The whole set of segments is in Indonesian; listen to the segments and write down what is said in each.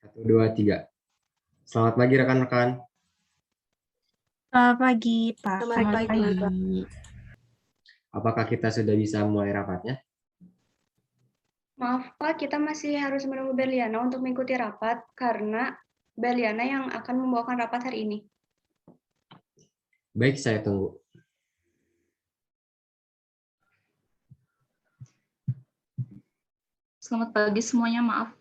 Satu, dua, tiga. Selamat pagi rekan-rekan. Selamat pagi, Pak. Selamat pagi. Apakah kita sudah bisa mulai rapatnya? Maaf Pak, kita masih harus menunggu Berliana untuk mengikuti rapat karena Berliana yang akan membawakan rapat hari ini. Baik, saya tunggu. Selamat pagi semuanya, maaf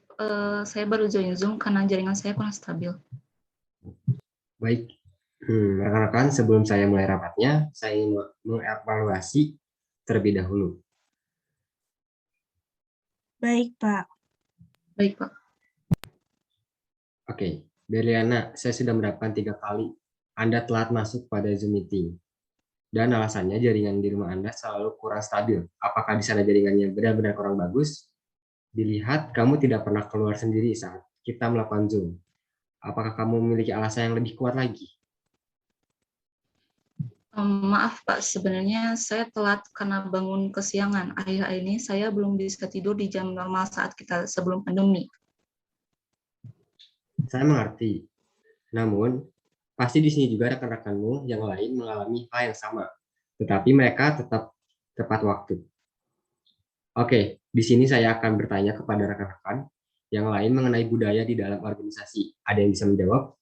saya baru join Zoom karena jaringan saya kurang stabil. Baik, rekan-rekan, sebelum saya mulai rapatnya, saya ingin mengevaluasi terlebih dahulu. Baik, Pak. Baik, Pak. Oke, Berliana, saya sudah mendapatkan 3 kali Anda telat masuk pada Zoom meeting. Dan alasannya jaringan di rumah Anda selalu kurang stabil. Apakah di sana jaringannya benar-benar kurang bagus? Dilihat kamu tidak pernah keluar sendiri saat kita melakukan Zoom. Apakah kamu memiliki alasan yang lebih kuat lagi? Maaf Pak, sebenarnya saya telat karena bangun kesiangan. Akhir-akhir ini saya belum bisa tidur di jam normal saat kita sebelum pandemi. Saya mengerti. Namun, pasti di sini juga rekan-rekanmu yang lain mengalami hal yang sama. Tetapi mereka tetap tepat waktu. Oke, di sini saya akan bertanya kepada rekan-rekan yang lain mengenai budaya di dalam organisasi. Ada yang bisa menjawab?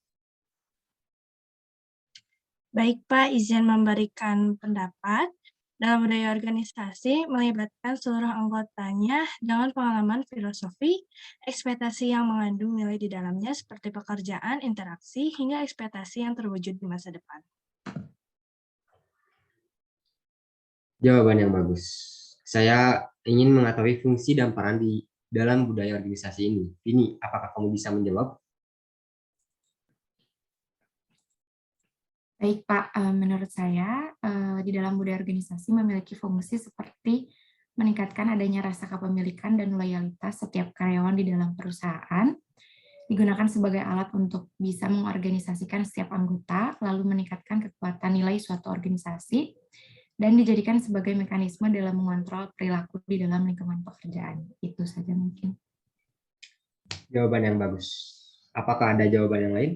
Baik, Pak. Izin memberikan pendapat. Dalam budaya organisasi, melibatkan seluruh anggotanya dengan pengalaman filosofi, ekspektasi yang mengandung nilai di dalamnya seperti pekerjaan, interaksi, hingga ekspektasi yang terwujud di masa depan. Jawaban yang bagus. Saya ingin mengetahui fungsi dan peran di dalam budaya organisasi ini. Ini, apakah kamu bisa menjawab? Baik Pak, menurut saya di dalam budaya organisasi memiliki fungsi seperti meningkatkan adanya rasa kepemilikan dan loyalitas setiap karyawan di dalam perusahaan, digunakan sebagai alat untuk bisa mengorganisasikan setiap anggota, lalu meningkatkan kekuatan nilai suatu organisasi, dan dijadikan sebagai mekanisme dalam mengontrol perilaku di dalam lingkungan pekerjaan. Itu saja mungkin. Jawaban yang bagus. Apakah ada jawaban yang lain?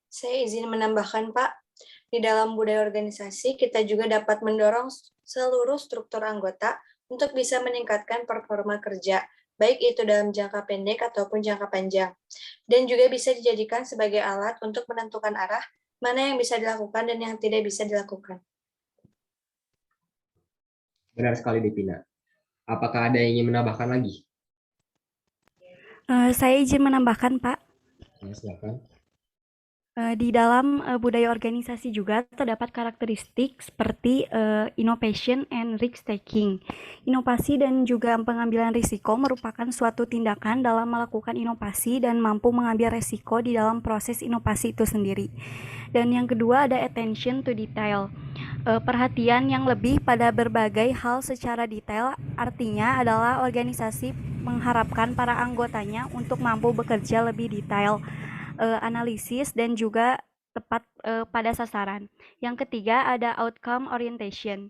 Saya izin menambahkan, Pak. Di dalam budaya organisasi, kita juga dapat mendorong seluruh struktur anggota untuk bisa meningkatkan performa kerja, baik itu dalam jangka pendek ataupun jangka panjang. Dan juga bisa dijadikan sebagai alat untuk menentukan arah mana yang bisa dilakukan dan yang tidak bisa dilakukan. Benar sekali, Devina. Apakah ada yang ingin menambahkan lagi? Saya izin menambahkan, Pak. Silakan. Di dalam budaya organisasi juga terdapat karakteristik seperti innovation and risk taking. Inovasi dan juga pengambilan risiko merupakan suatu tindakan dalam melakukan inovasi dan mampu mengambil risiko di dalam proses inovasi itu sendiri. Dan yang kedua ada attention to detail. Perhatian yang lebih pada berbagai hal secara detail, artinya adalah organisasi mengharapkan para anggotanya untuk mampu bekerja lebih detail, analisis dan juga tepat pada sasaran. Yang ketiga ada outcome orientation.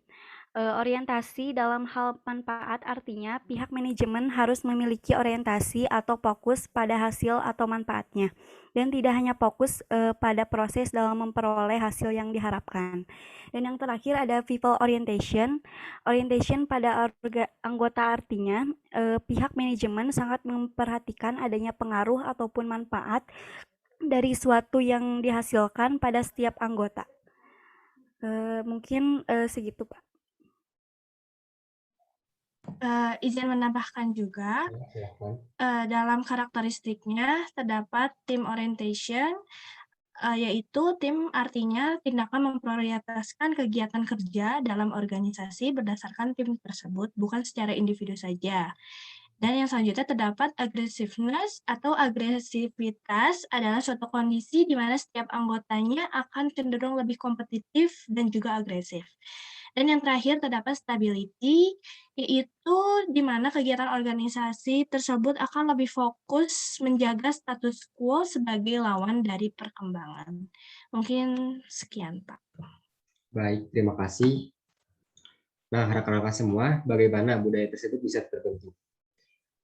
Orientasi dalam hal manfaat artinya pihak manajemen harus memiliki orientasi atau fokus pada hasil atau manfaatnya dan tidak hanya fokus pada proses dalam memperoleh hasil yang diharapkan. Dan yang terakhir ada people orientation. Orientation pada anggota artinya pihak manajemen sangat memperhatikan adanya pengaruh ataupun manfaat dari suatu yang dihasilkan pada setiap anggota. Mungkin segitu, Pak. Izin menambahkan juga, dalam karakteristiknya terdapat team orientation, yaitu tim artinya tindakan memprioritaskan kegiatan kerja dalam organisasi berdasarkan tim tersebut, bukan secara individu saja. Dan yang selanjutnya terdapat aggressiveness atau agresivitas adalah suatu kondisi di mana setiap anggotanya akan cenderung lebih kompetitif dan juga agresif. Dan yang terakhir terdapat stability, yaitu di mana kegiatan organisasi tersebut akan lebih fokus menjaga status quo sebagai lawan dari perkembangan. Mungkin sekian, Pak. Baik, terima kasih. Nah, rekan-rekan semua, bagaimana budaya tersebut bisa terbentuk?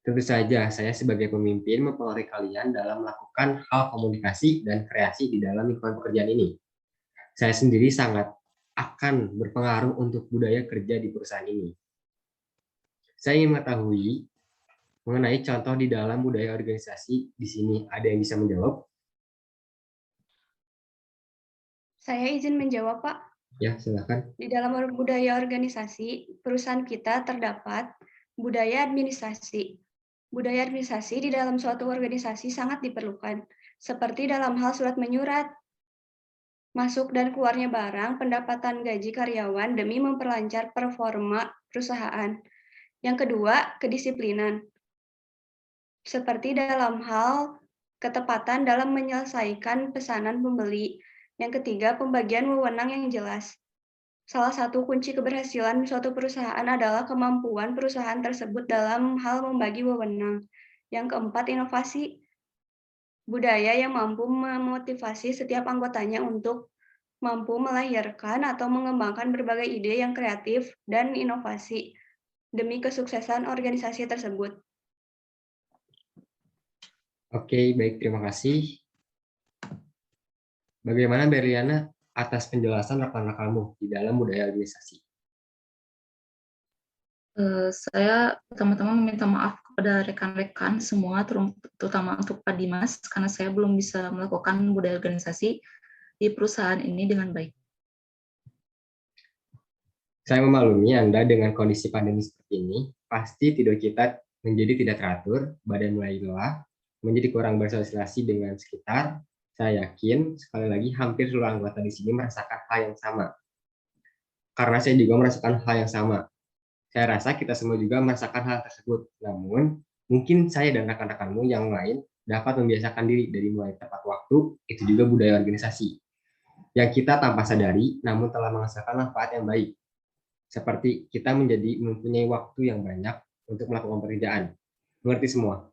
Tentu saja, saya sebagai pemimpin mempengaruhi kalian dalam melakukan hal komunikasi dan kreasi di dalam lingkungan pekerjaan ini. Saya sendiri sangat akan berpengaruh untuk budaya kerja di perusahaan ini. Saya ingin mengetahui mengenai contoh di dalam budaya organisasi di sini. Ada yang bisa menjawab? Saya izin menjawab, Pak. Ya, silakan. Di dalam budaya organisasi, perusahaan kita terdapat budaya administrasi. Budaya administrasi di dalam suatu organisasi sangat diperlukan, seperti dalam hal surat menyurat, masuk dan keluarnya barang, pendapatan gaji karyawan demi memperlancar performa perusahaan. Yang kedua, kedisiplinan. Seperti dalam hal ketepatan dalam menyelesaikan pesanan pembeli. Yang ketiga, pembagian wewenang yang jelas. Salah satu kunci keberhasilan suatu perusahaan adalah kemampuan perusahaan tersebut dalam hal membagi wewenang. Yang keempat, inovasi. Budaya yang mampu memotivasi setiap anggotanya untuk mampu melahirkan atau mengembangkan berbagai ide yang kreatif dan inovasi demi kesuksesan organisasi tersebut. Oke, baik, terima kasih. Bagaimana Berliana atas penjelasan rekan-rekanmu di dalam budaya organisasi? Saya pertama-tama meminta maaf kepada rekan-rekan semua, terutama untuk Pak Dimas, karena saya belum bisa melakukan budaya organisasi di perusahaan ini dengan baik. Saya memaklumi Anda dengan kondisi pandemi seperti ini, pasti tidur kita menjadi tidak teratur, badan mulai lelah, menjadi kurang bersosialisasi dengan sekitar. Saya yakin, sekali lagi, hampir seluruh anggota di sini merasakan hal yang sama. Karena saya juga merasakan hal yang sama. Saya rasa kita semua juga merasakan hal tersebut. Namun, mungkin saya dan rekan-rekanmu yang lain dapat membiasakan diri dari mulai tepat waktu, itu juga budaya organisasi. Yang kita tanpa sadari, namun telah menghasilkan manfaat yang baik. Seperti kita mempunyai waktu yang banyak untuk melakukan pekerjaan. Mengerti semua?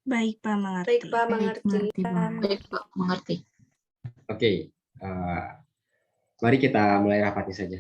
Baik, Pak, mengerti. Baik, Pak, mengerti. Baik, Pak, mengerti. Oke, mari kita mulai rapatnya saja.